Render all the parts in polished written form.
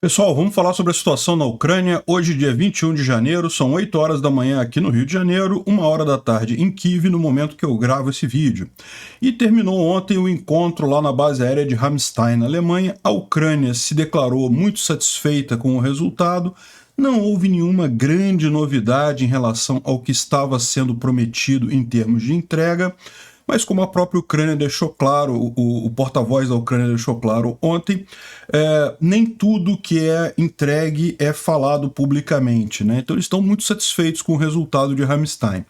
Pessoal, vamos falar sobre a situação na Ucrânia. Hoje, dia 21 de janeiro, são 8 horas da manhã aqui no Rio de Janeiro, 1 hora da tarde em Kiev, no momento que eu gravo esse vídeo. E terminou ontem o encontro lá na base aérea de Ramstein, na Alemanha. A Ucrânia se declarou muito satisfeita com o resultado. Não houve nenhuma grande novidade em relação ao que estava sendo prometido em termos de entrega. Mas como a própria Ucrânia deixou claro, o porta-voz da Ucrânia deixou claro ontem, nem tudo que é entregue é falado publicamente, né? Então eles estão muito satisfeitos com o resultado de Ramstein.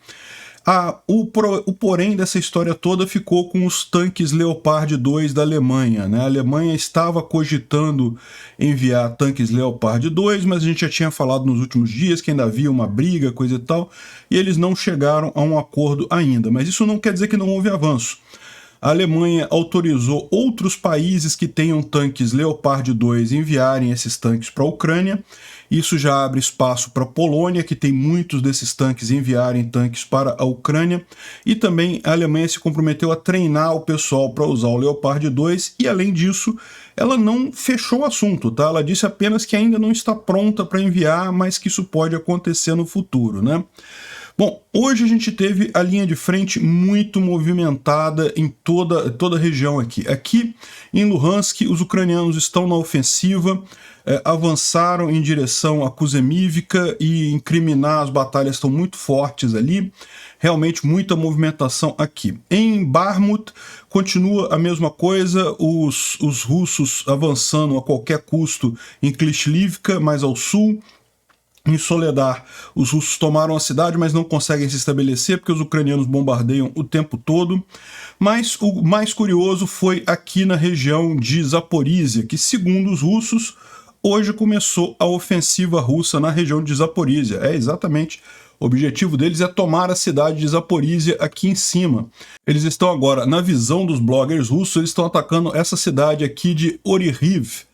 O porém dessa história toda ficou com os tanques Leopard 2 da Alemanha, né? A Alemanha estava cogitando enviar tanques Leopard 2, mas a gente já tinha falado nos últimos dias que ainda havia uma briga, coisa e tal, e eles não chegaram a um acordo ainda. Mas isso não quer dizer que não houve avanço. A Alemanha autorizou outros países que tenham tanques Leopard 2 enviarem esses tanques para a Ucrânia. Isso já abre espaço para a Polônia, que tem muitos desses tanques, enviarem tanques para a Ucrânia. E também a Alemanha se comprometeu a treinar o pessoal para usar o Leopard 2. E além disso, ela não fechou o assunto, tá? Ela disse apenas que ainda não está pronta para enviar, mas que isso pode acontecer no futuro, né? Bom, hoje a gente teve a linha de frente muito movimentada em toda a região aqui. Aqui em Luhansk, os ucranianos estão na ofensiva, avançaram em direção a Kuzemivka e incriminar as batalhas estão muito fortes ali. Realmente muita movimentação aqui. Em Bakhmut continua a mesma coisa, os russos avançando a qualquer custo em Klishchivka, mais ao sul. Em Soledar, os russos tomaram a cidade, mas não conseguem se estabelecer porque os ucranianos bombardeiam o tempo todo. Mas o mais curioso foi aqui na região de Zaporizhia, que, segundo os russos, hoje começou a ofensiva russa na região de Zaporizhia. É exatamente. O objetivo deles é tomar a cidade de Zaporizhia aqui em cima. Eles estão agora, na visão dos bloggers russos, eles estão atacando essa cidade aqui de Oryhiv,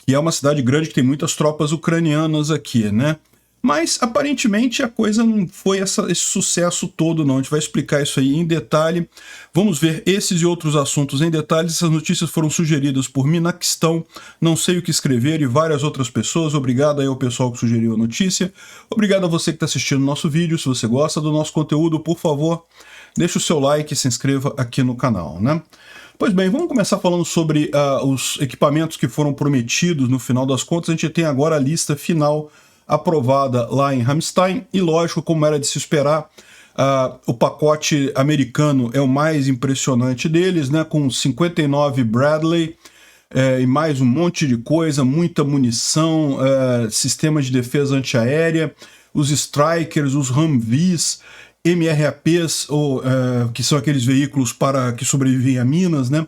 que é uma cidade grande que tem muitas tropas ucranianas aqui, né? Mas, aparentemente, a coisa não foi esse sucesso todo, não. A gente vai explicar isso aí em detalhe. Vamos ver esses e outros assuntos em detalhes. Essas notícias foram sugeridas por Minaquistão, Não Sei O Que Escrever e várias outras pessoas. Obrigado aí ao pessoal que sugeriu a notícia. Obrigado a você que está assistindo o nosso vídeo. Se você gosta do nosso conteúdo, por favor, deixe o seu like e se inscreva aqui no canal, né? Pois bem, vamos começar falando sobre os equipamentos que foram prometidos. No final das contas, a gente tem agora a lista final aprovada lá em Ramstein, e lógico, como era de se esperar, o pacote americano é o mais impressionante deles, né, com 59 Bradley, e mais um monte de coisa, muita munição, sistemas de defesa antiaérea, os Strykers, os Humvees, MRAPs, que são aqueles veículos que sobrevivem a minas, né?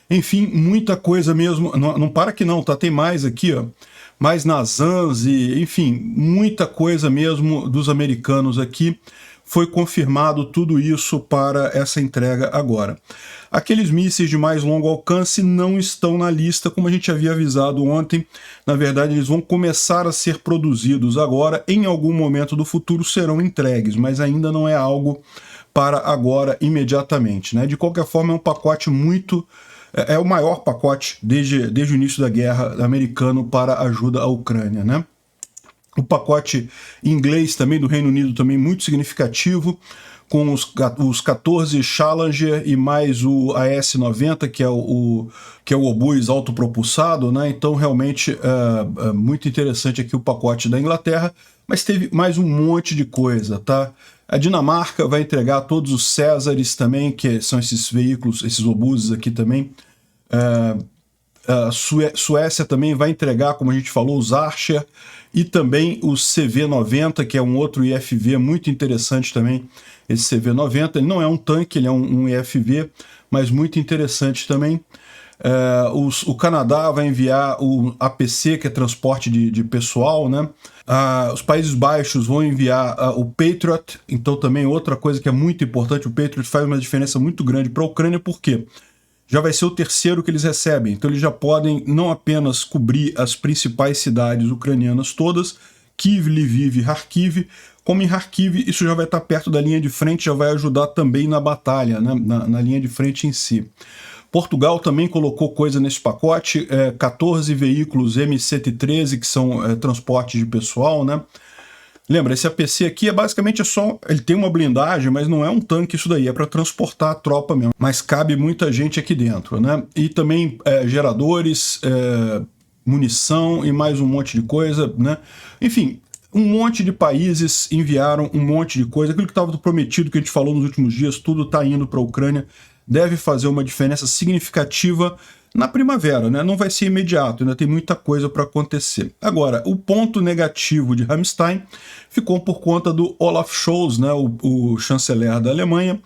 Enfim, muita coisa mesmo. Não para que não, tá? Tem mais aqui, ó. Mais Nazans e, enfim, muita coisa mesmo dos americanos aqui. Foi confirmado tudo isso para essa entrega agora. Aqueles mísseis de mais longo alcance não estão na lista, como a gente havia avisado ontem. Na verdade, eles vão começar a ser produzidos agora. Em algum momento do futuro serão entregues, mas ainda não é algo para agora, imediatamente, né? De qualquer forma, é um pacote muito... É o maior pacote desde o início da guerra americano para ajuda à Ucrânia, né? O pacote inglês também do Reino Unido também muito significativo, com os 14 Challenger e mais o AS-90, que é o obus autopropulsado, né? Então realmente muito interessante aqui o pacote da Inglaterra, mas teve mais um monte de coisa, tá? A Dinamarca vai entregar todos os Césares também, que são esses veículos, esses obuses aqui também. A Suécia também vai entregar, como a gente falou, os Archer e também o CV-90, que é um outro IFV muito interessante também. Esse CV-90, ele não é um tanque, ele é um IFV, mas muito interessante também. O Canadá vai enviar o APC, que é transporte de pessoal, né? Os Países Baixos vão enviar o Patriot, então também outra coisa que é muito importante, o Patriot faz uma diferença muito grande para a Ucrânia, por quê? Já vai ser o terceiro que eles recebem, então eles já podem não apenas cobrir as principais cidades ucranianas todas, Kiev, Lviv e Kharkiv, como em Kharkiv isso já vai estar perto da linha de frente, já vai ajudar também na batalha, né, na linha de frente em si. Portugal também colocou coisa nesse pacote, 14 veículos M113, que são transportes de pessoal, né? Lembra, esse APC aqui basicamente só... Ele tem uma blindagem, mas não é um tanque isso daí, é para transportar a tropa mesmo. Mas cabe muita gente aqui dentro, né? E também geradores, munição e mais um monte de coisa, né? Enfim, um monte de países enviaram um monte de coisa. Aquilo que estava prometido, que a gente falou nos últimos dias, tudo está indo para a Ucrânia. Deve fazer uma diferença significativa na primavera, né? Não vai ser imediato, ainda tem muita coisa para acontecer. Agora, o ponto negativo de Ramstein ficou por conta do Olaf Scholz, né? O chanceler da Alemanha,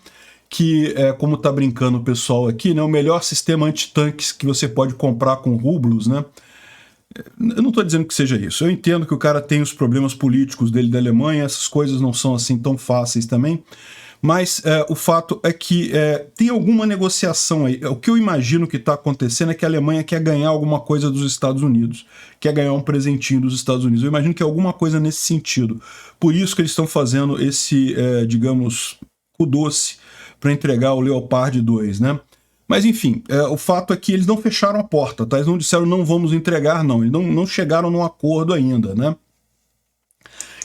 que, como está brincando o pessoal aqui, né? O melhor sistema antitanques que você pode comprar com rublos, né? Eu não estou dizendo que seja isso. Eu entendo que o cara tem os problemas políticos dele da Alemanha, essas coisas não são assim tão fáceis também, mas o fato é que tem alguma negociação aí. O que eu imagino que está acontecendo é que a Alemanha quer ganhar alguma coisa dos Estados Unidos, quer ganhar um presentinho dos Estados Unidos. Eu imagino que é alguma coisa nesse sentido. Por isso que eles estão fazendo esse, digamos, o doce para entregar o Leopard 2, né? Mas enfim, o fato é que eles não fecharam a porta, tá? Eles não disseram não vamos entregar, não. Eles não chegaram num acordo ainda, né?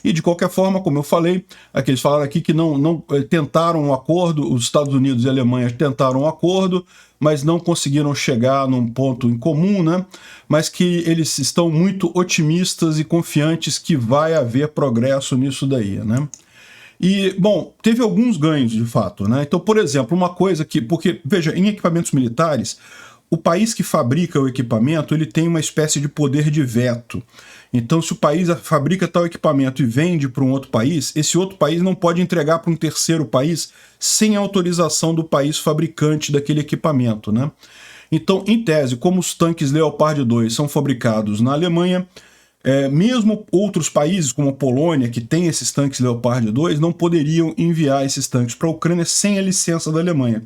E de qualquer forma, como eu falei, eles falaram aqui que não tentaram um acordo, os Estados Unidos e a Alemanha tentaram um acordo, mas não conseguiram chegar num ponto em comum, né? Mas que eles estão muito otimistas e confiantes que vai haver progresso nisso daí, né? E, bom, teve alguns ganhos, de fato, né? Então, por exemplo, uma coisa que... Porque, veja, em equipamentos militares, o país que fabrica o equipamento, ele tem uma espécie de poder de veto. Então, se o país fabrica tal equipamento e vende para um outro país, esse outro país não pode entregar para um terceiro país sem autorização do país fabricante daquele equipamento, né? Então, em tese, como os tanques Leopard 2 são fabricados na Alemanha, mesmo outros países, como a Polônia, que tem esses tanques Leopard 2, não poderiam enviar esses tanques para a Ucrânia sem a licença da Alemanha.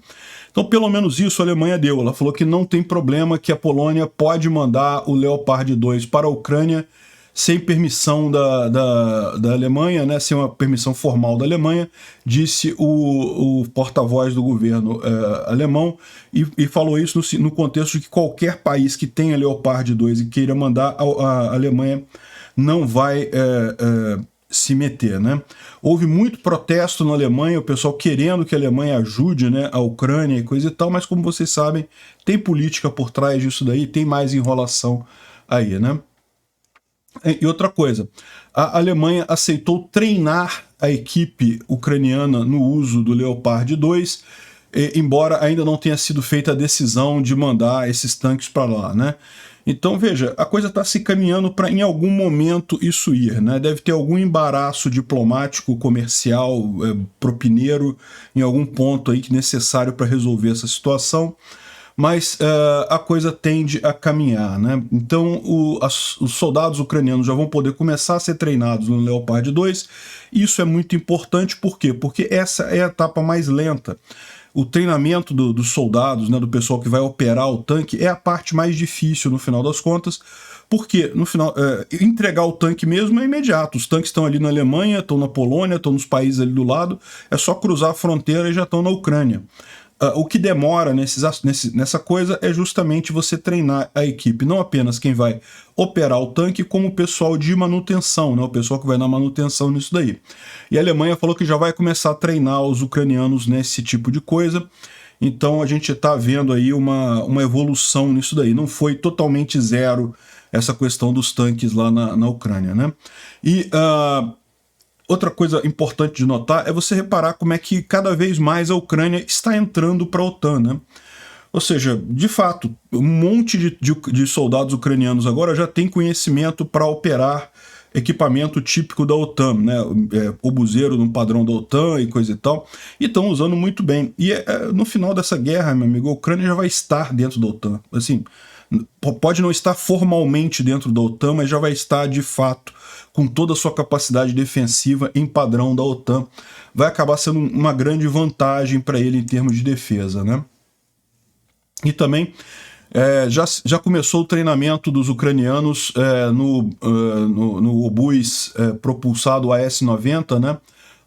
Então, pelo menos isso a Alemanha deu. Ela falou que não tem problema, que a Polônia pode mandar o Leopard 2 para a Ucrânia sem permissão da Alemanha, né, sem uma permissão formal da Alemanha, disse o porta-voz do governo alemão, e falou isso no contexto de que qualquer país que tenha Leopard 2 e queira mandar, a Alemanha não vai se meter, né? Houve muito protesto na Alemanha, o pessoal querendo que a Alemanha ajude, né, a Ucrânia e coisa e tal, mas como vocês sabem, tem política por trás disso daí, tem mais enrolação aí, né? E outra coisa, a Alemanha aceitou treinar a equipe ucraniana no uso do Leopard 2, embora ainda não tenha sido feita a decisão de mandar esses tanques para lá, né? Então, veja, a coisa está se caminhando para, em algum momento, isso ir, né? Deve ter algum embaraço diplomático, comercial, propineiro, em algum ponto aí necessário para resolver essa situação, mas a coisa tende a caminhar, né? Então, os soldados ucranianos já vão poder começar a ser treinados no Leopard 2, e isso é muito importante, por quê? Porque essa é a etapa mais lenta. O treinamento dos soldados, né, do pessoal que vai operar o tanque, é a parte mais difícil no final das contas, porque no final entregar o tanque mesmo é imediato. Os tanques estão ali na Alemanha, estão na Polônia, estão nos países ali do lado, é só cruzar a fronteira e já estão na Ucrânia. O que demora nessa coisa é justamente você treinar a equipe, não apenas quem vai operar o tanque, como o pessoal de manutenção, né? O pessoal que vai na manutenção nisso daí. E a Alemanha falou que já vai começar a treinar os ucranianos nesse tipo de coisa, então a gente está vendo aí uma evolução nisso daí. Não foi totalmente zero essa questão dos tanques lá na Ucrânia, né? E outra coisa importante de notar é você reparar como é que cada vez mais a Ucrânia está entrando para a OTAN, né? Ou seja, de fato, um monte de soldados ucranianos agora já tem conhecimento para operar equipamento típico da OTAN, né? Obuseiro no padrão da OTAN e coisa e tal, e estão usando muito bem. E no final dessa guerra, meu amigo, a Ucrânia já vai estar dentro da OTAN. Assim, pode não estar formalmente dentro da OTAN, mas já vai estar de fato com toda a sua capacidade defensiva em padrão da OTAN. Vai acabar sendo uma grande vantagem para ele em termos de defesa, né? E também já começou o treinamento dos ucranianos no obus propulsado AS-90, né?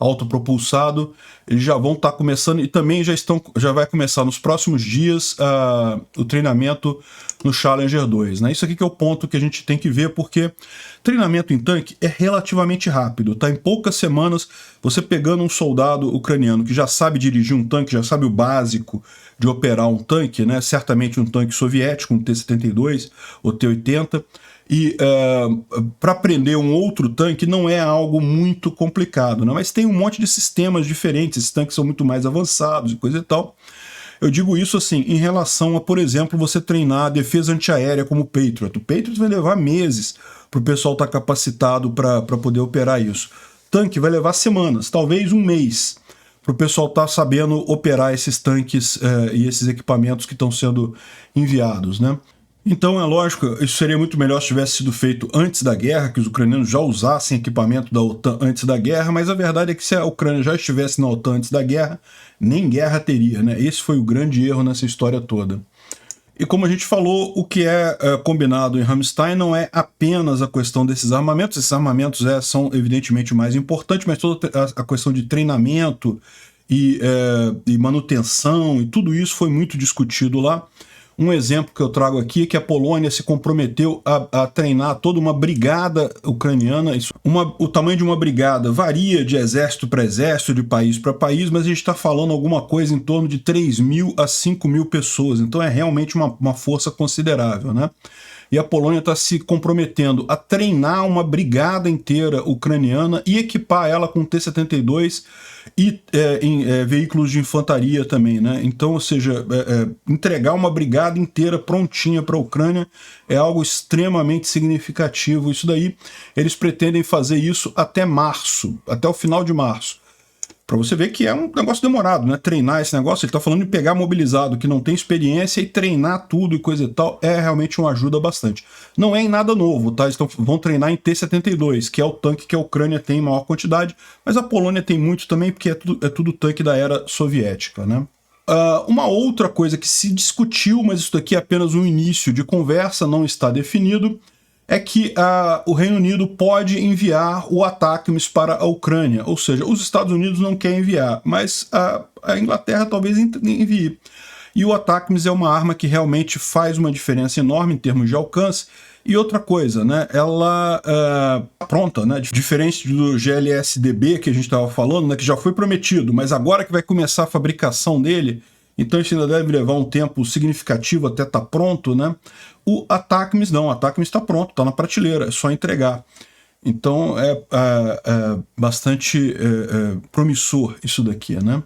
autopropulsado, eles já vão estar começando e também já vai começar nos próximos dias o treinamento no Challenger 2, né? Isso aqui que é o ponto que a gente tem que ver, porque treinamento em tanque é relativamente rápido, tá? Em poucas semanas, você pegando um soldado ucraniano que já sabe dirigir um tanque, já sabe o básico de operar um tanque, né? Certamente um tanque soviético, um T-72 ou T-80, e para aprender um outro tanque não é algo muito complicado, né? Mas tem um monte de sistemas diferentes, esses tanques são muito mais avançados e coisa e tal. Eu digo isso assim, em relação a, por exemplo, você treinar a defesa antiaérea como o Patriot. O Patriot vai levar meses para o pessoal estar capacitado para poder operar isso. Tanque vai levar semanas, talvez um mês, para o pessoal estar sabendo operar esses tanques e esses equipamentos que estão sendo enviados, né? Então, é lógico, isso seria muito melhor se tivesse sido feito antes da guerra, que os ucranianos já usassem equipamento da OTAN antes da guerra, mas a verdade é que se a Ucrânia já estivesse na OTAN antes da guerra, nem guerra teria, né? Esse foi o grande erro nessa história toda. E como a gente falou, o que é combinado em Ramstein não é apenas a questão desses armamentos. Esses armamentos são evidentemente o mais importante, mas toda a questão de treinamento e manutenção e tudo isso foi muito discutido lá. Um exemplo que eu trago aqui é que a Polônia se comprometeu a treinar toda uma brigada ucraniana. O tamanho de uma brigada varia de exército para exército, de país para país, mas a gente está falando alguma coisa em torno de 3.000 a 5.000 pessoas. Então é realmente uma força considerável, né? E a Polônia está se comprometendo a treinar uma brigada inteira ucraniana e equipar ela com T-72 e veículos de infantaria também, né? Então, ou seja, entregar uma brigada inteira prontinha para a Ucrânia é algo extremamente significativo. Isso daí, eles pretendem fazer isso até março, até o final de março. Para você ver que é um negócio demorado, né? Treinar esse negócio, ele está falando de pegar mobilizado que não tem experiência e treinar tudo e coisa e tal, é realmente uma ajuda bastante. Não é em nada novo, tá? Eles vão treinar em T-72, que é o tanque que a Ucrânia tem em maior quantidade, mas a Polônia tem muito também, porque é tudo tanque da era soviética, né? Uma outra coisa que se discutiu, mas isso daqui é apenas um início de conversa, não está definido, é que o Reino Unido pode enviar o ATACMS para a Ucrânia, ou seja, os Estados Unidos não querem enviar, mas a Inglaterra talvez envie. E o ATACMS é uma arma que realmente faz uma diferença enorme em termos de alcance. E outra coisa, né, ela pronta, né, diferente do GLSDB que a gente estava falando, né, que já foi prometido, mas agora que vai começar a fabricação dele, então isso ainda deve levar um tempo significativo até estar pronto, né? O ATACMS não, o ATACMS está pronto, está na prateleira, é só entregar. Então é bastante promissor isso daqui, né?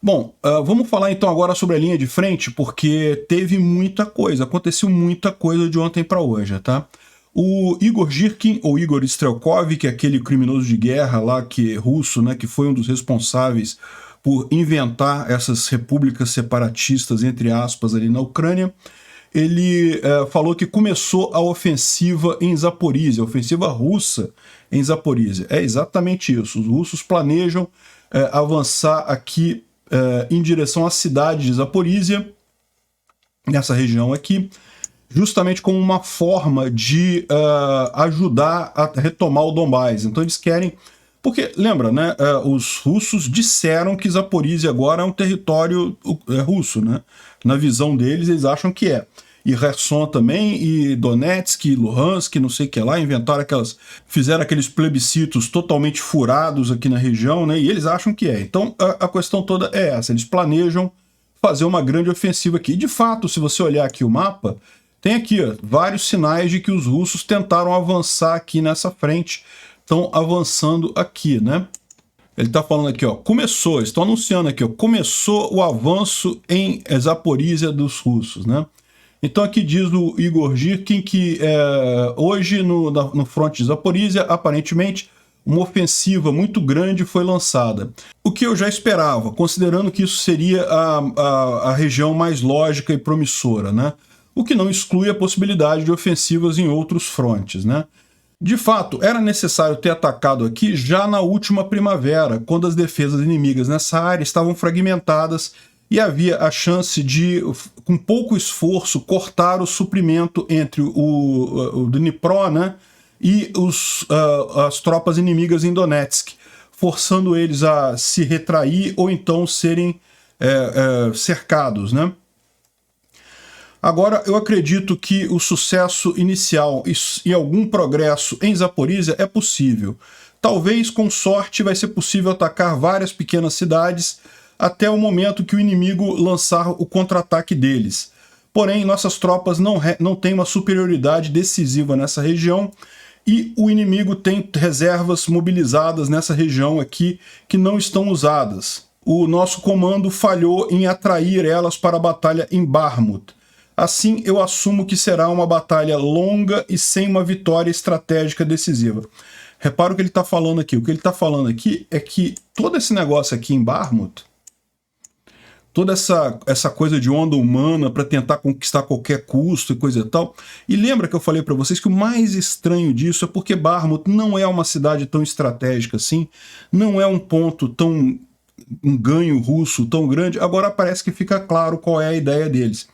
Bom, vamos falar então agora sobre a linha de frente, porque teve muita coisa, aconteceu muita coisa de ontem para hoje, tá? O Igor Girkin, ou Igor Strelkov, que é aquele criminoso de guerra lá, que é russo, né, que foi um dos responsáveis por inventar essas repúblicas separatistas, entre aspas, ali na Ucrânia, ele falou que começou a ofensiva em Zaporizhia, a ofensiva russa em Zaporizhia. É exatamente isso, os russos planejam avançar aqui em direção à cidade de Zaporizhia, nessa região aqui, justamente como uma forma de ajudar a retomar o Donbás. Então eles querem... Porque, lembra, né, os russos disseram que Zaporizhia agora é um território russo, né? Na visão deles, eles acham que é. E Kherson também, e Donetsk, e Luhansk, não sei o que lá, fizeram aqueles plebiscitos totalmente furados aqui na região, né? E eles acham que é. Então, a questão toda é essa, eles planejam fazer uma grande ofensiva aqui. E, de fato, se você olhar aqui o mapa, tem aqui vários sinais de que os russos tentaram avançar aqui nessa frente, estão avançando aqui, né? Ele está falando aqui, ó, eles estão anunciando aqui, ó, começou o avanço em Zaporizhia dos russos, né? Então aqui diz o Igor Girkin que hoje no fronte de Zaporizhia, aparentemente, uma ofensiva muito grande foi lançada. O que eu já esperava, considerando que isso seria a região mais lógica e promissora, né? O que não exclui a possibilidade de ofensivas em outros frontes, né? De fato, era necessário ter atacado aqui já na última primavera, quando as defesas inimigas nessa área estavam fragmentadas e havia a chance de, com pouco esforço, cortar o suprimento entre o Dnipro, né, e as tropas inimigas em Donetsk. forçando eles a se retrair ou então serem cercados, né? Agora, eu acredito que o sucesso inicial e algum progresso em Zaporizhia é possível. Talvez, com sorte, vai ser possível atacar várias pequenas cidades até o momento que o inimigo lançar o contra-ataque deles. Porém, nossas tropas não têm uma superioridade decisiva nessa região e o inimigo tem reservas mobilizadas nessa região aqui que não estão usadas. O nosso comando falhou em atrair elas para a batalha em Bakhmut. Assim, eu assumo que será uma batalha longa e sem uma vitória estratégica decisiva. Repara o que ele está falando aqui. O que ele está falando aqui é que todo esse negócio aqui em Bakhmut, toda essa coisa de onda humana para tentar conquistar a qualquer custo e coisa e tal. E lembra que eu falei para vocês que o mais estranho disso é porque Bakhmut não é uma cidade tão estratégica assim, não é um ponto tão... um ganho russo tão grande. Agora parece que fica claro qual é a ideia deles.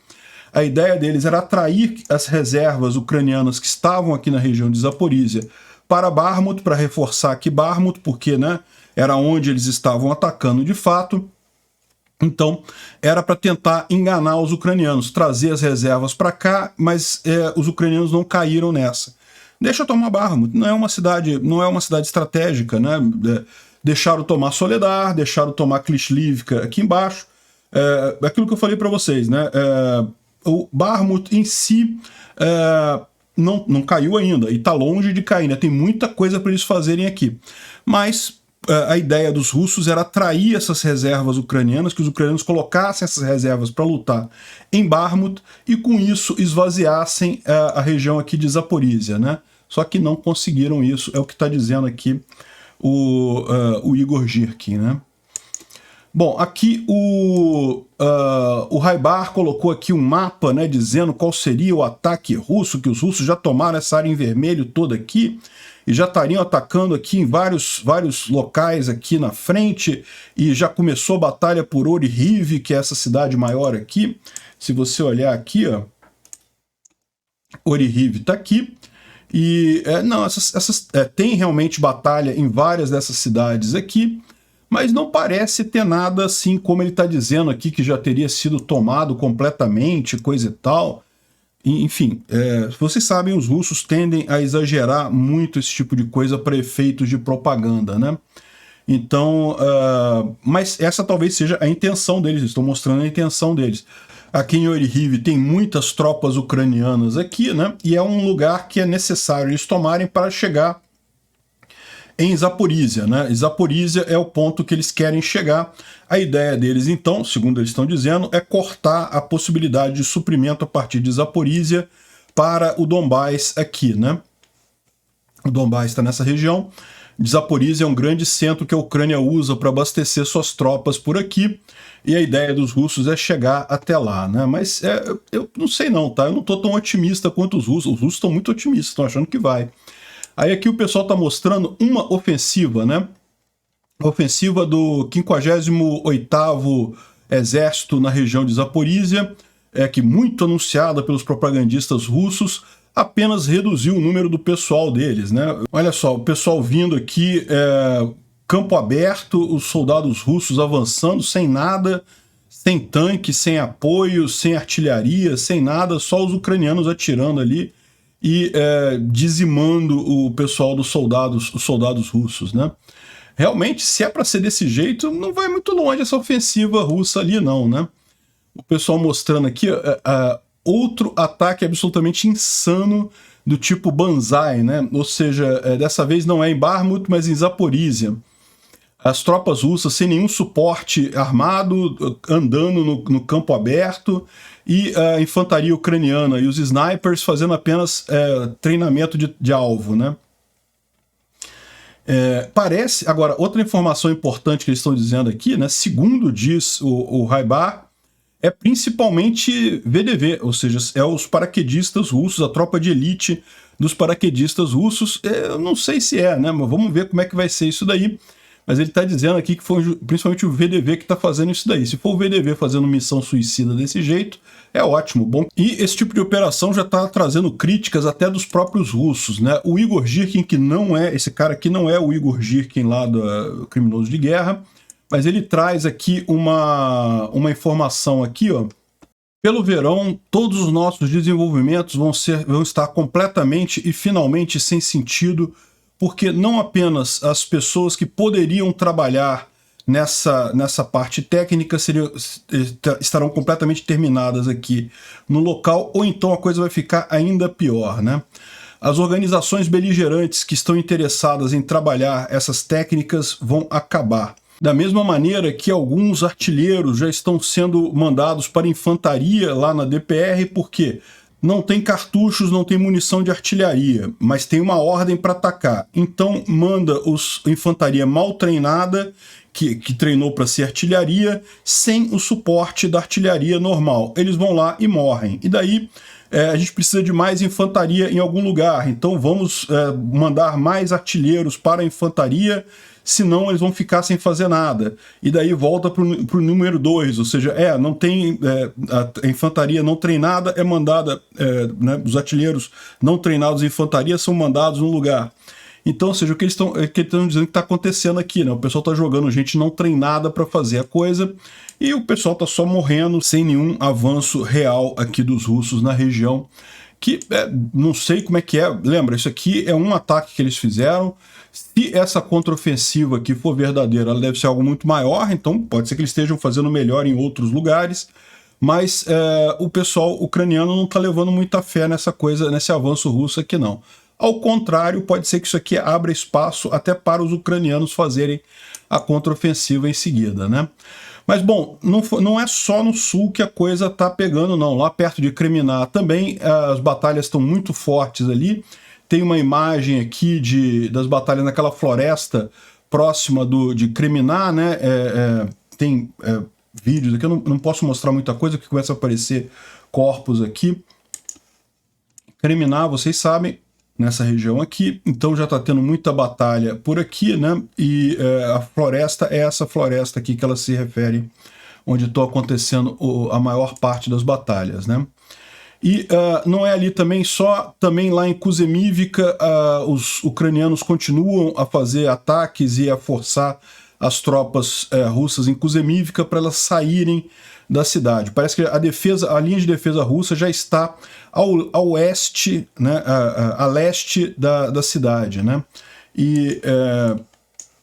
A ideia deles era atrair as reservas ucranianas que estavam aqui na região de Zaporizhia para Bakhmut, para reforçar aqui Bakhmut, porque, né, era onde eles estavam atacando de fato. Então, era para tentar enganar os ucranianos, trazer as reservas para cá, mas os ucranianos não caíram nessa. Deixa eu tomar Bakhmut, não é uma cidade estratégica, né? Deixaram tomar Soledar, deixaram tomar Klishivka aqui embaixo. Aquilo que eu falei para vocês, né? O Bakhmut em si não caiu ainda, e está longe de cair, né? Tem muita coisa para eles fazerem aqui. Mas a ideia dos russos era atrair essas reservas ucranianas, que os ucranianos colocassem essas reservas para lutar em Bakhmut e com isso esvaziassem a região aqui de Zaporizhia, né? Só que não conseguiram isso, é o que está dizendo aqui o Igor Girkin, né? Bom, aqui o Raibar colocou aqui um mapa, né, dizendo qual seria o ataque russo, que os russos já tomaram essa área em vermelho toda aqui, e já estariam atacando aqui em vários locais aqui na frente, e já começou a batalha por Oryhiv, que é essa cidade maior aqui. Se você olhar aqui, ó, Oryhiv está aqui, e não, tem realmente batalha em várias dessas cidades aqui, mas não parece ter nada assim como ele está dizendo aqui, que já teria sido tomado completamente, coisa e tal. Enfim, vocês sabem, os russos tendem a exagerar muito esse tipo de coisa para efeitos de propaganda, né? Então, mas essa talvez seja a intenção deles, estão mostrando a intenção deles. Aqui em Oryhiv tem muitas tropas ucranianas aqui, né? E é um lugar que é necessário eles tomarem para chegar em Zaporizhia, né? Zaporizhia é o ponto que eles querem chegar. A ideia deles, então, segundo eles estão dizendo, é cortar a possibilidade de suprimento a partir de Zaporizhia para o Donbás aqui, né? O Donbás está nessa região. Zaporizhia é um grande centro que a Ucrânia usa para abastecer suas tropas por aqui, e a ideia dos russos é chegar até lá, né? Mas eu não sei não, tá? Eu não estou tão otimista quanto os russos. Os russos estão muito otimistas, estão achando que vai. Aí aqui o pessoal está mostrando uma ofensiva, né? A ofensiva do 58º Exército na região de Zaporizhia, que muito anunciada pelos propagandistas russos, apenas reduziu o número do pessoal deles, né? Olha só, o pessoal vindo aqui, campo aberto, os soldados russos avançando sem nada, sem tanque, sem apoio, sem artilharia, sem nada, só os ucranianos atirando ali e dizimando o pessoal dos soldados, os soldados russos, né? Realmente, se é para ser desse jeito, não vai muito longe essa ofensiva russa ali não, né? O pessoal mostrando aqui outro ataque absolutamente insano do tipo Banzai, né? Ou seja, dessa vez não é em Bakhmut, mas em Zaporizhia. As tropas russas sem nenhum suporte armado, andando no campo aberto, e a infantaria ucraniana e os snipers fazendo apenas treinamento de alvo, né? Parece, agora, outra informação importante que eles estão dizendo aqui, né? Segundo diz o Raibar, é principalmente VDV, ou seja, os paraquedistas russos, a tropa de elite dos paraquedistas russos. Eu não sei se né? Mas vamos ver como é que vai ser isso daí. mas ele está dizendo aqui que foi principalmente o VDV que está fazendo isso daí. Se for o VDV fazendo missão suicida desse jeito, é ótimo, bom. E esse tipo de operação já está trazendo críticas até dos próprios russos, né? O Igor Girkin, que não é, esse cara aqui não é o Igor Girkin lá do Criminoso de Guerra, mas ele traz aqui uma informação aqui, ó. Pelo verão, todos os nossos desenvolvimentos vão estar completamente e finalmente sem sentido, porque não apenas as pessoas que poderiam trabalhar nessa parte técnica estarão completamente terminadas aqui no local, ou então a coisa vai ficar ainda pior, né? As organizações beligerantes que estão interessadas em trabalhar essas técnicas vão acabar. Da mesma maneira que alguns artilheiros já estão sendo mandados para infantaria lá na DPR, porque não tem cartuchos, não tem munição de artilharia, mas tem uma ordem para atacar. Então manda a infantaria mal treinada, que treinou para ser artilharia, sem o suporte da artilharia normal. Eles vão lá e morrem. E daí a gente precisa de mais infantaria em algum lugar, então vamos mandar mais artilheiros para a infantaria, senão eles vão ficar sem fazer nada. E daí volta para o número 2, ou seja, não tem a infantaria não treinada é mandada, né, os artilheiros não treinados em infantaria são mandados no lugar. Então, ou seja, o que eles estão dizendo que está acontecendo aqui, né? O pessoal está jogando gente não treinada para fazer a coisa e o pessoal está só morrendo sem nenhum avanço real aqui dos russos na região, que não sei como é que é. Lembra, isso aqui é um ataque que eles fizeram. Se essa contraofensiva aqui for verdadeira, ela deve ser algo muito maior, então pode ser que eles estejam fazendo melhor em outros lugares, mas o pessoal ucraniano não está levando muita fé nessa coisa, nesse avanço russo aqui não. Ao contrário, pode ser que isso aqui abra espaço até para os ucranianos fazerem a contraofensiva em seguida, né? Mas, bom, não é só no sul que a coisa está pegando, não. Lá perto de Kreminá também as batalhas estão muito fortes ali. Tem uma imagem aqui das batalhas naquela floresta próxima de Kreminá, né? Tem vídeos aqui, eu não posso mostrar muita coisa, porque começa a aparecer corpos aqui. Kreminá, vocês sabem, nessa região aqui, então já está tendo muita batalha por aqui, né? E a floresta é essa floresta aqui que ela se refere, onde está acontecendo a maior parte das batalhas, né? E não é ali também lá em Kuzemivka, os ucranianos continuam a fazer ataques e a forçar as tropas russas em Kuzemivka para elas saírem da cidade. Parece que a linha de defesa russa já está ao oeste, né, a leste da cidade, né? E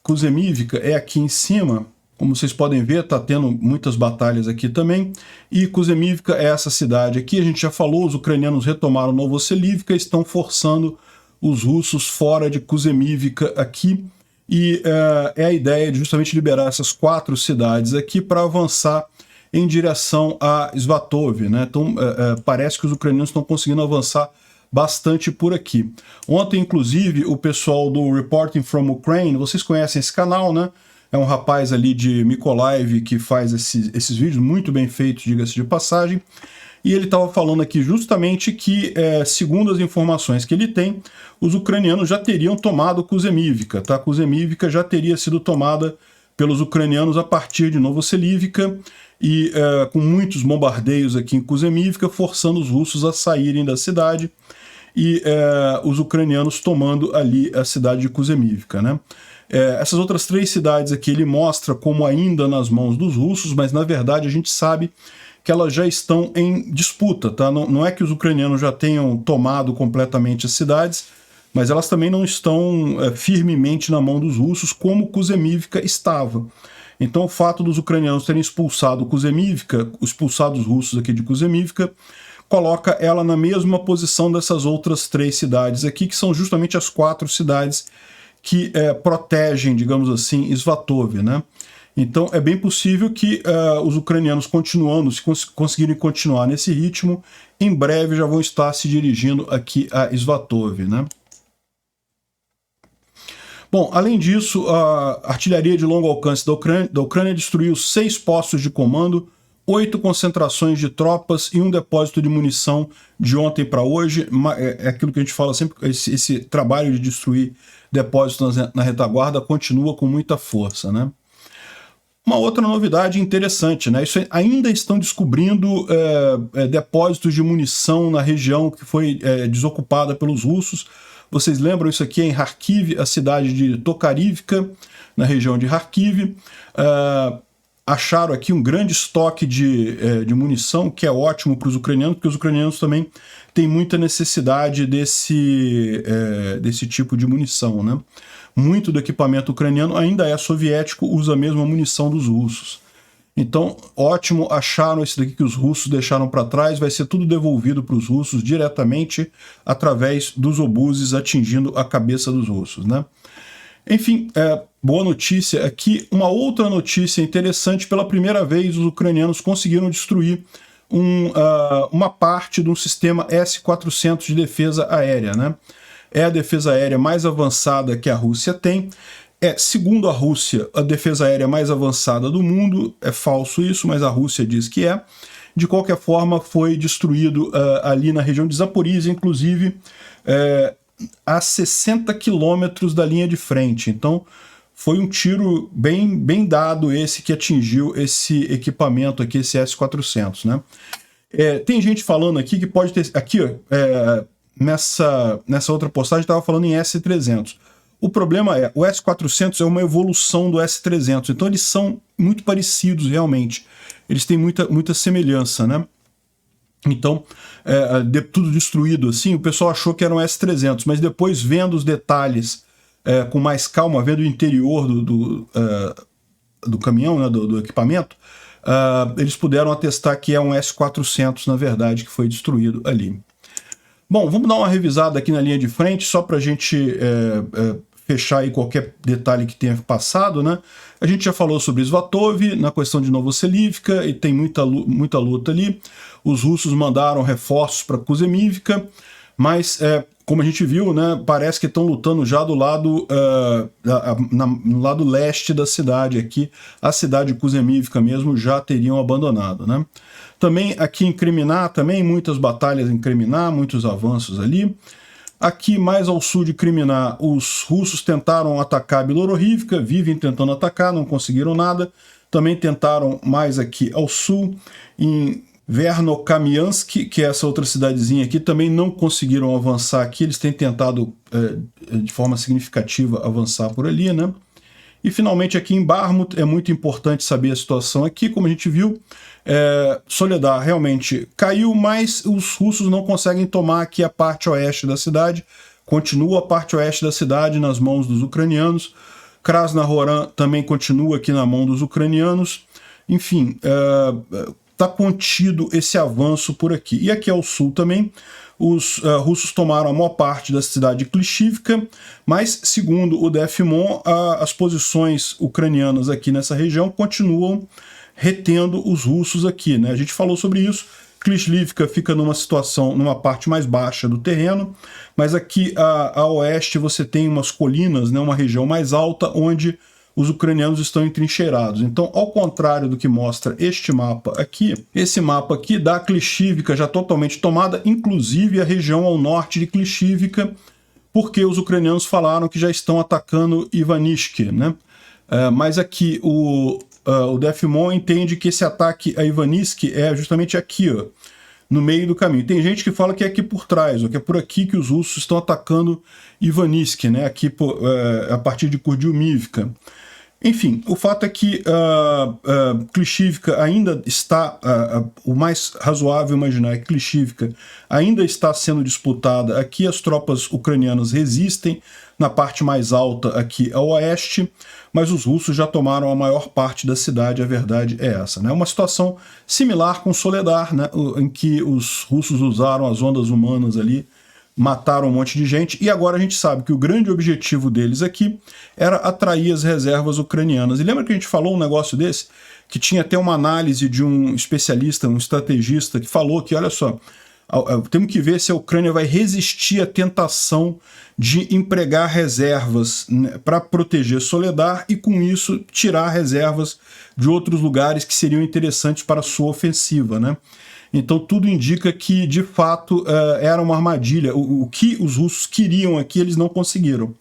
Kuzemivka é aqui em cima, como vocês podem ver, está tendo muitas batalhas aqui também, e Kuzemivka é essa cidade aqui, a gente já falou, os ucranianos retomaram Novoselivka e estão forçando os russos fora de Kuzemivka aqui, e é a ideia de justamente liberar essas 4 cidades aqui para avançar em direção a Svatov, né? Então parece que os ucranianos estão conseguindo avançar bastante por aqui. Ontem, inclusive, o pessoal do Reporting from Ukraine, vocês conhecem esse canal, né? É um rapaz ali de Mykolaiv que faz esses vídeos muito bem feitos, diga-se de passagem, e ele estava falando aqui justamente que, segundo as informações que ele tem, os ucranianos já teriam tomado Kuzemivka, tá? Kuzemivka já teria sido tomada pelos ucranianos a partir de Novoselivka, e com muitos bombardeios aqui em Kuzemivka, forçando os russos a saírem da cidade, e os ucranianos tomando ali a cidade de Kuzemivka, né? Essas outras 3 cidades aqui ele mostra como ainda nas mãos dos russos, mas na verdade a gente sabe que elas já estão em disputa, tá? Não é que os ucranianos já tenham tomado completamente as cidades, mas elas também não estão firmemente na mão dos russos, como Kuzemivka estava. Então o fato dos ucranianos terem expulsado Kuzemivka, expulsado os russos aqui de Kuzemivka, coloca ela na mesma posição dessas outras 3 cidades aqui, que são justamente as 4 cidades que protegem, digamos assim, Svatov, né? Então é bem possível que os ucranianos continuando, se conseguirem continuar nesse ritmo, em breve já vão estar se dirigindo aqui a Svatov, né? Bom, além disso, a artilharia de longo alcance da Ucrânia destruiu 6 postos de comando 8 concentrações de tropas e um depósito de munição de ontem para hoje. É aquilo que a gente fala sempre, esse trabalho de destruir depósitos na retaguarda continua com muita força, né? Uma outra novidade interessante, né? Isso ainda estão descobrindo depósitos de munição na região que foi desocupada pelos russos. Vocês lembram isso aqui em Kharkiv, a cidade de Tokarivka, na região de Kharkiv. Acharam aqui um grande estoque de munição, que é ótimo para os ucranianos, porque os ucranianos também têm muita necessidade desse tipo de munição, né? Muito do equipamento ucraniano ainda é soviético, usa a mesma munição dos russos. Então, ótimo, acharam esse daqui que os russos deixaram para trás, vai ser tudo devolvido para os russos diretamente através dos obuses atingindo a cabeça dos russos, né? Enfim, boa notícia aqui. Uma outra notícia interessante, pela primeira vez os ucranianos conseguiram destruir uma parte de um sistema S-400 de defesa aérea, né? É a defesa aérea mais avançada que a Rússia tem. Segundo a Rússia, a defesa aérea mais avançada do mundo. É falso isso, mas a Rússia diz que é. De qualquer forma, foi destruído ali na região de Zaporizhia, inclusive a 60 quilômetros da linha de frente. Então, foi um tiro bem dado esse que atingiu esse equipamento aqui, esse S-400, né? Tem gente falando aqui que pode ter... Aqui, nessa outra postagem, estava falando em S-300. O problema o S-400 é uma evolução do S-300, então eles são muito parecidos realmente. Eles têm muita semelhança, né? Então, tudo destruído assim, o pessoal achou que era um S-300, mas depois vendo os detalhes com mais calma, vendo o interior do caminhão, né, do equipamento, eles puderam atestar que é um S-400, na verdade, que foi destruído ali. Bom, vamos dar uma revisada aqui na linha de frente, só para a gente fechar aí qualquer detalhe que tenha passado, né? A gente já falou sobre Svatov, na questão de Novoselivka, e tem muita luta ali. Os russos mandaram reforços para Kuzemivka, mas, como a gente viu, né, parece que estão lutando já do lado, no lado leste da cidade aqui. A cidade de Kuzemivka mesmo já teriam abandonado, né? Também aqui em Kriminá, também muitas batalhas em Kriminá, muitos avanços ali. Aqui mais ao sul de Kriminá, os russos tentaram atacar Bilororivka, vivem tentando atacar, não conseguiram nada. Também tentaram mais aqui ao sul, em Vernokamiansk, que é essa outra cidadezinha aqui, também não conseguiram avançar aqui. Eles têm tentado, de forma significativa, avançar por ali, né? E finalmente aqui em Bakhmut, é muito importante saber a situação aqui, como a gente viu, Soledar realmente caiu, mas os russos não conseguem tomar aqui a parte oeste da cidade, continua a parte oeste da cidade nas mãos dos ucranianos, Krasnohoran também continua aqui na mão dos ucranianos, enfim, está contido esse avanço por aqui. E aqui ao sul também, os russos tomaram a maior parte da cidade de Klishivka, mas, segundo o DFMON, as posições ucranianas aqui nessa região continuam retendo os russos aqui, né? A gente falou sobre isso. Klishivka fica numa parte mais baixa do terreno, mas aqui a oeste você tem umas colinas, né? Uma região mais alta, onde os ucranianos estão entrincheirados. Então, ao contrário do que mostra este mapa aqui, esse mapa aqui dá Klishivka já totalmente tomada, inclusive a região ao norte de Klishivka, porque os ucranianos falaram que já estão atacando Ivanishke, né? Mas aqui o DFMON entende que esse ataque a Ivanishke é justamente aqui, ó, no meio do caminho. Tem gente que fala que é aqui por trás, ó, que é por aqui que os russos estão atacando Ivanishke, né? Aqui a partir de Kurdyumivka. Enfim, o fato é que Klishivka ainda está, o mais razoável imaginar é que Klishivka ainda está sendo disputada. Aqui as tropas ucranianas resistem na parte mais alta aqui ao oeste, mas os russos já tomaram a maior parte da cidade, a verdade é essa, né? Uma situação similar com Soledar, né? Em que os russos usaram as ondas humanas ali, mataram um monte de gente, e agora a gente sabe que o grande objetivo deles aqui era atrair as reservas ucranianas. E lembra que a gente falou um negócio desse? Que tinha até uma análise de um especialista, um estrategista, que falou que, olha só, Temos que ver se a Ucrânia vai resistir à tentação de empregar reservas, né, para proteger Soledar e, com isso, tirar reservas de outros lugares que seriam interessantes para a sua ofensiva, né? Então tudo indica que, de fato, era uma armadilha. O que os russos queriam aqui, eles não conseguiram,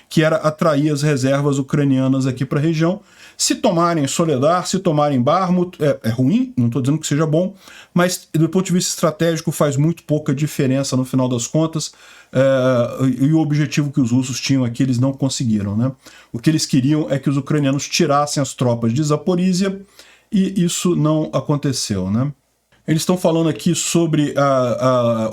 que era atrair as reservas ucranianas aqui para a região. Se tomarem Soledar, se tomarem Bakhmut, é ruim, não estou dizendo que seja bom, mas do ponto de vista estratégico faz muito pouca diferença no final das contas, e o objetivo que os russos tinham aqui eles não conseguiram, né? O que eles queriam é que os ucranianos tirassem as tropas de Zaporizhia, e isso não aconteceu, né? Eles estão falando aqui sobre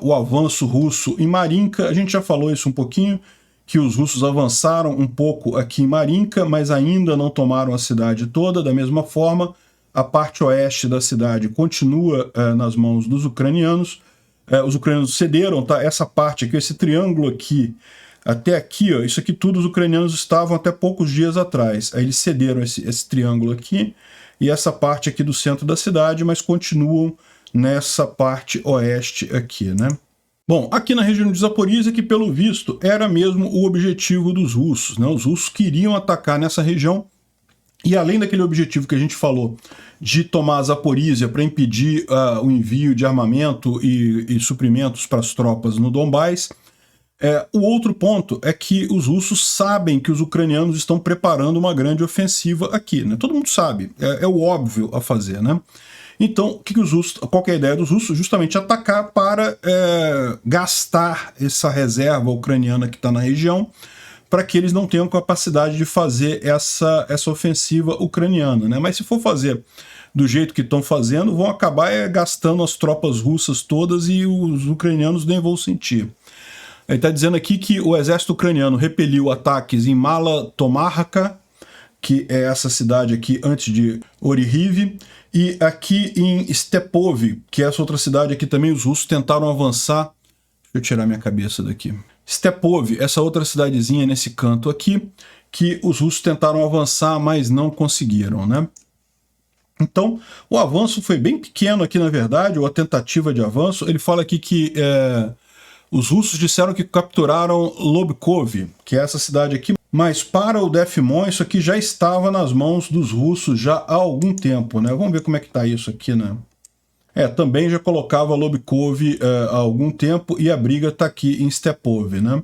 o avanço russo em Marinka. A gente já falou isso um pouquinho, que os russos avançaram um pouco aqui em Marinka, mas ainda não tomaram a cidade toda. Da mesma forma, a parte oeste da cidade continua nas mãos dos ucranianos. Os ucranianos cederam, tá? Essa parte aqui, esse triângulo aqui, até aqui, ó, isso aqui tudo os ucranianos estavam até poucos dias atrás. Aí eles cederam esse triângulo aqui e essa parte aqui do centro da cidade, mas continuam nessa parte oeste aqui, né? Bom, aqui na região de Zaporizhia, que pelo visto era mesmo o objetivo dos russos, né? Os russos queriam atacar nessa região, e além daquele objetivo que a gente falou de tomar Zaporizhia para impedir o envio de armamento e suprimentos para as tropas no Donbás, o outro ponto é que os russos sabem que os ucranianos estão preparando uma grande ofensiva aqui, né? Todo mundo sabe, é o óbvio a fazer, né? Então, qual que é a ideia dos russos? Justamente atacar para gastar essa reserva ucraniana que está na região, para que eles não tenham capacidade de fazer essa ofensiva ucraniana, né? Mas se for fazer do jeito que estão fazendo, vão acabar gastando as tropas russas todas e os ucranianos nem vão sentir. Ele está dizendo aqui que o exército ucraniano repeliu ataques em Mala Tomarka, que é essa cidade aqui antes de Orihiv, e aqui em Stepov, que é essa outra cidade aqui também, os russos tentaram avançar. Deixa eu tirar minha cabeça daqui. Stepov, essa outra cidadezinha nesse canto aqui, que os russos tentaram avançar, mas não conseguiram, né? Então, o avanço foi bem pequeno aqui, na verdade, ou a tentativa de avanço. Ele fala aqui que os russos disseram que capturaram Lobkov, que é essa cidade aqui, mas para o Defmon isso aqui já estava nas mãos dos russos já há algum tempo, né? Vamos ver como é que está isso aqui, né? Também já colocava Lobkov há algum tempo e a briga está aqui em Stepov, né?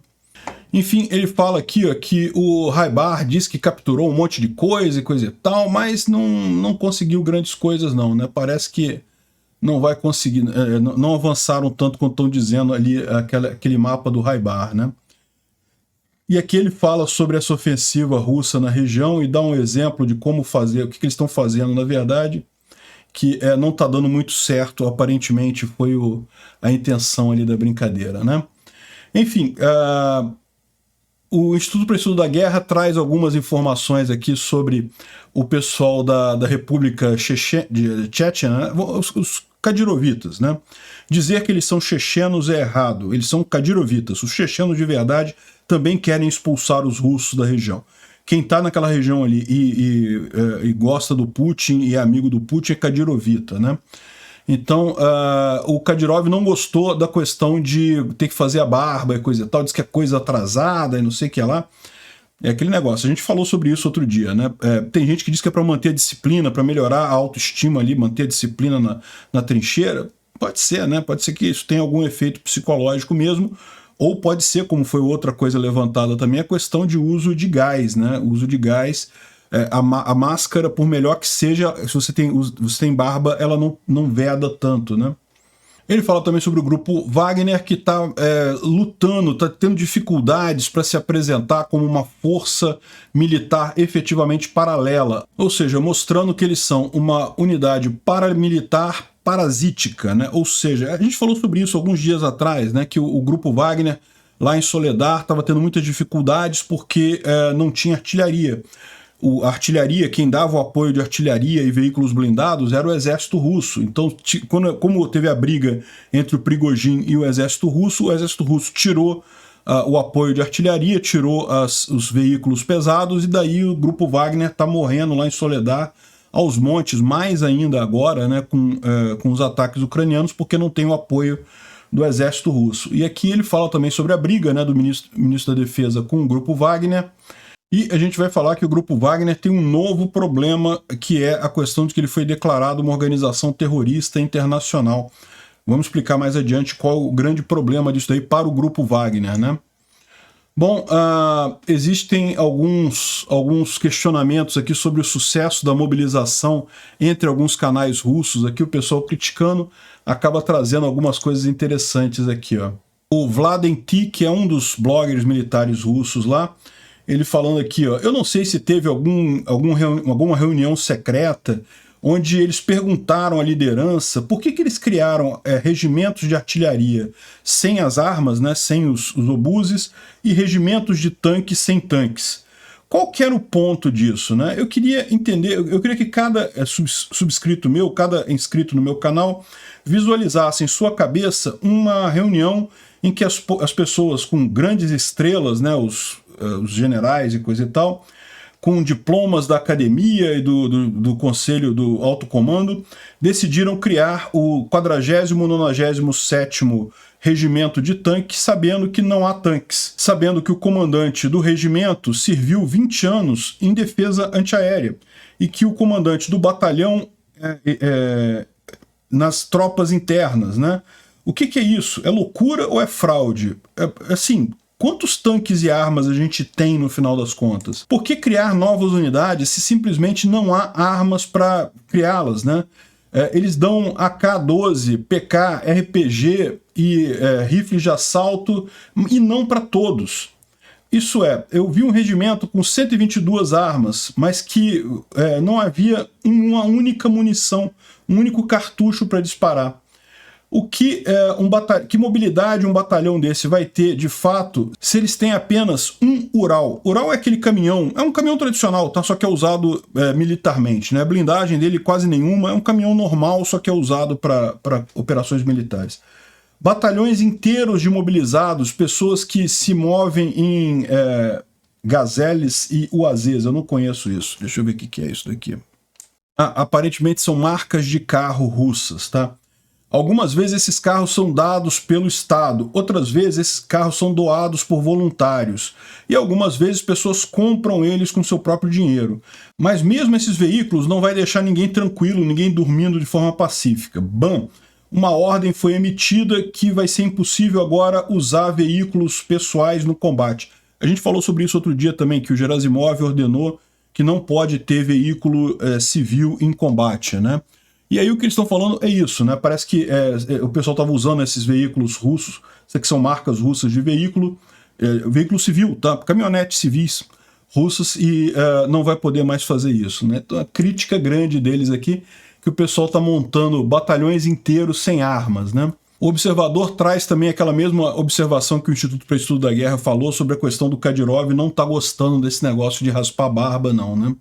Enfim, ele fala aqui, ó, que o Raibar diz que capturou um monte de coisa e tal, mas não conseguiu grandes coisas não, né? Parece que não vai conseguir, não avançaram tanto quanto estão dizendo ali aquele mapa do Raibar, né? E aqui ele fala sobre essa ofensiva russa na região e dá um exemplo de como fazer, o que eles estão fazendo na verdade, que não está dando muito certo, aparentemente foi a intenção ali da brincadeira, né? Enfim, o Instituto para o Estudo da Guerra traz algumas informações aqui sobre o pessoal da República Chechena, né? Os Kadirovitas, né? Dizer que eles são chechenos é errado, eles são Kadirovitas. Os chechenos de verdade também querem expulsar os russos da região. Quem está naquela região ali e gosta do Putin e é amigo do Putin é Kadirovita, né? Então, o Kadyrov não gostou da questão de ter que fazer a barba e coisa e tal, diz que é coisa atrasada e não sei o que lá. É aquele negócio, a gente falou sobre isso outro dia, né? Tem gente que diz que é para manter a disciplina, para melhorar a autoestima ali, manter a disciplina na trincheira. Pode ser, né? Pode ser que isso tenha algum efeito psicológico mesmo, ou pode ser, como foi outra coisa levantada também, a questão de uso de gás, né? O uso de gás, a máscara, por melhor que seja, se você tem barba, ela não veda tanto, né? Ele fala também sobre o grupo Wagner, que está lutando, está tendo dificuldades para se apresentar como uma força militar efetivamente paralela, ou seja, mostrando que eles são uma unidade paramilitar parasítica, né? Ou seja, a gente falou sobre isso alguns dias atrás, né? Que o grupo Wagner, lá em Soledar, estava tendo muitas dificuldades porque não tinha artilharia. A artilharia, quem dava o apoio de artilharia e veículos blindados era o exército russo. Então, como teve a briga entre o Prigozhin e o exército russo tirou o apoio de artilharia, tirou os veículos pesados, e daí o grupo Wagner está morrendo lá em Soledar, aos montes, mais ainda agora, né, com os ataques ucranianos, porque não tem o apoio do exército russo. E aqui ele fala também sobre a briga, né, do ministro da Defesa com o Grupo Wagner, e a gente vai falar que o Grupo Wagner tem um novo problema, que é a questão de que ele foi declarado uma organização terrorista internacional. Vamos explicar mais adiante qual o grande problema disso aí para o Grupo Wagner, né? Bom, existem alguns questionamentos aqui sobre o sucesso da mobilização entre alguns canais russos. Aqui o pessoal criticando acaba trazendo algumas coisas interessantes aqui, ó. O Vladen T, que é um dos bloggers militares russos lá, ele falando aqui, ó, eu não sei se teve alguma reunião secreta onde eles perguntaram à liderança por que eles criaram regimentos de artilharia sem as armas, né, sem os obuses, e regimentos de tanques sem tanques. Qual que era o ponto disso, né? Eu queria entender, eu queria que cada subscrito meu, cada inscrito no meu canal, visualizasse em sua cabeça uma reunião em que as pessoas com grandes estrelas, né, os generais e coisa e tal, com diplomas da academia e do conselho do alto comando, decidiram criar o 497º regimento de tanques, sabendo que não há tanques, sabendo que o comandante do regimento serviu 20 anos em defesa antiaérea e que o comandante do batalhão nas tropas internas, né? O que é isso? É loucura ou é fraude? Assim, quantos tanques e armas a gente tem no final das contas? Por que criar novas unidades se simplesmente não há armas para criá-las, né? Eles dão AK-12, PK, RPG e rifles de assalto, e não para todos. Isso é, eu vi um regimento com 122 armas, mas que não havia uma única munição, um único cartucho para disparar. Que mobilidade um batalhão desse vai ter, de fato, se eles têm apenas um Ural? Ural é aquele caminhão, é um caminhão tradicional, tá? Só que é usado militarmente, né? A blindagem dele quase nenhuma, é um caminhão normal, só que é usado para operações militares. Batalhões inteiros de mobilizados, pessoas que se movem em Gazelles e UAZs, eu não conheço isso. Deixa eu ver o que é isso daqui. Aparentemente são marcas de carro russas, tá? Algumas vezes esses carros são dados pelo Estado, outras vezes esses carros são doados por voluntários, e algumas vezes pessoas compram eles com seu próprio dinheiro. Mas mesmo esses veículos não vai deixar ninguém tranquilo, ninguém dormindo de forma pacífica. Bam! Uma ordem foi emitida que vai ser impossível agora usar veículos pessoais no combate. A gente falou sobre isso outro dia também, que o Gerasimov ordenou que não pode ter veículo civil em combate, né? E aí o que eles estão falando é isso, né? Parece que o pessoal estava usando esses veículos russos, isso aqui são marcas russas de veículo civil, tá? Caminhonetes civis russas, e não vai poder mais fazer isso, né? Então a crítica grande deles aqui, que o pessoal está montando batalhões inteiros sem armas, né? O observador traz também aquela mesma observação que o Instituto para Estudo da Guerra falou sobre a questão do Kadyrov não tá gostando desse negócio de raspar a barba, não, né?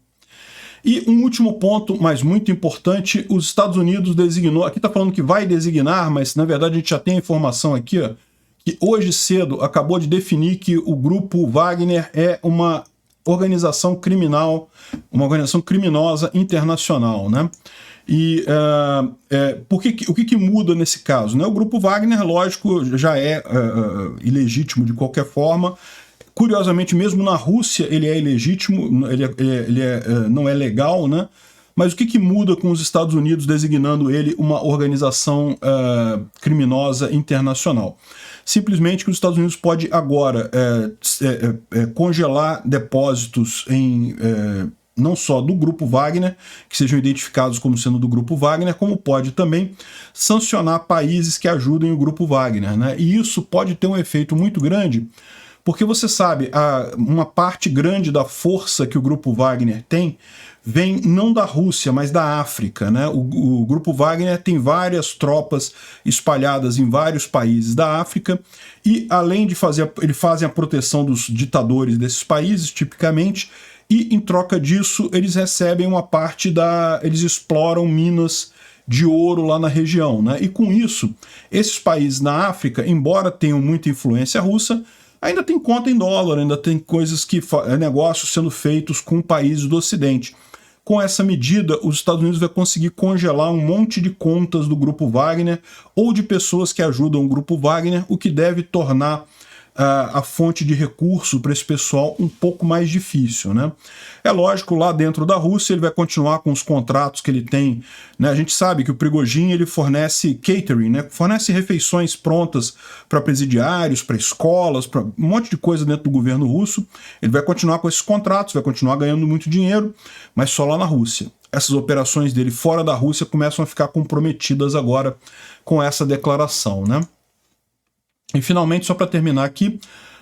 E um último ponto, mas muito importante, os Estados Unidos designou, aqui está falando que vai designar, mas na verdade a gente já tem a informação aqui, ó, que hoje cedo acabou de definir que o Grupo Wagner é uma organização criminal, uma organização criminosa internacional, né? E o que muda nesse caso, né? O Grupo Wagner, lógico, já é ilegítimo de qualquer forma. Curiosamente, mesmo na Rússia, ele é ilegítimo, não é legal, né? Mas o que muda com os Estados Unidos designando ele uma organização criminosa internacional? Simplesmente que os Estados Unidos pode agora congelar depósitos não só do Grupo Wagner, que sejam identificados como sendo do Grupo Wagner, como pode também sancionar países que ajudem o Grupo Wagner, né? E isso pode ter um efeito muito grande, porque você sabe, uma parte grande da força que o Grupo Wagner tem vem não da Rússia, mas da África, né? O Grupo Wagner tem várias tropas espalhadas em vários países da África, e além de eles fazem a proteção dos ditadores desses países, tipicamente, e em troca disso eles recebem uma parte eles exploram minas de ouro lá na região, né? E com isso, esses países na África, embora tenham muita influência russa, ainda tem conta em dólar, ainda tem negócios sendo feitos com países do Ocidente. Com essa medida, os Estados Unidos vai conseguir congelar um monte de contas do Grupo Wagner ou de pessoas que ajudam o Grupo Wagner, o que deve tornar a fonte de recurso para esse pessoal um pouco mais difícil, né? É lógico, lá dentro da Rússia ele vai continuar com os contratos que ele tem, né? A gente sabe que o Prigozhin ele fornece catering, né? Fornece refeições prontas para presidiários, para escolas, para um monte de coisa dentro do governo russo. Ele vai continuar com esses contratos, vai continuar ganhando muito dinheiro, mas só lá na Rússia. Essas operações dele fora da Rússia começam a ficar comprometidas agora com essa declaração, né? E finalmente, só para terminar aqui,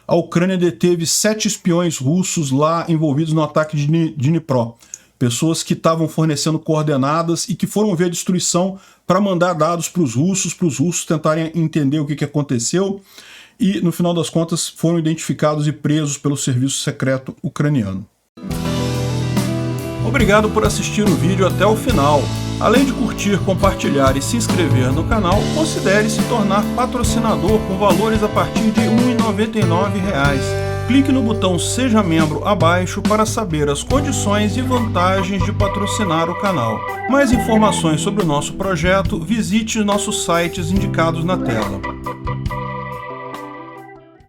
a Ucrânia deteve 7 espiões russos lá envolvidos no ataque de Dnipro. Pessoas que estavam fornecendo coordenadas e que foram ver a destruição para mandar dados para os russos tentarem entender o que aconteceu. E, no final das contas, foram identificados e presos pelo serviço secreto ucraniano. Obrigado por assistir o vídeo até o final. Além de curtir, compartilhar e se inscrever no canal, considere se tornar patrocinador com valores a partir de R$ 1,99. Clique no botão Seja Membro abaixo para saber as condições e vantagens de patrocinar o canal. Mais informações sobre o nosso projeto, visite nossos sites indicados na tela.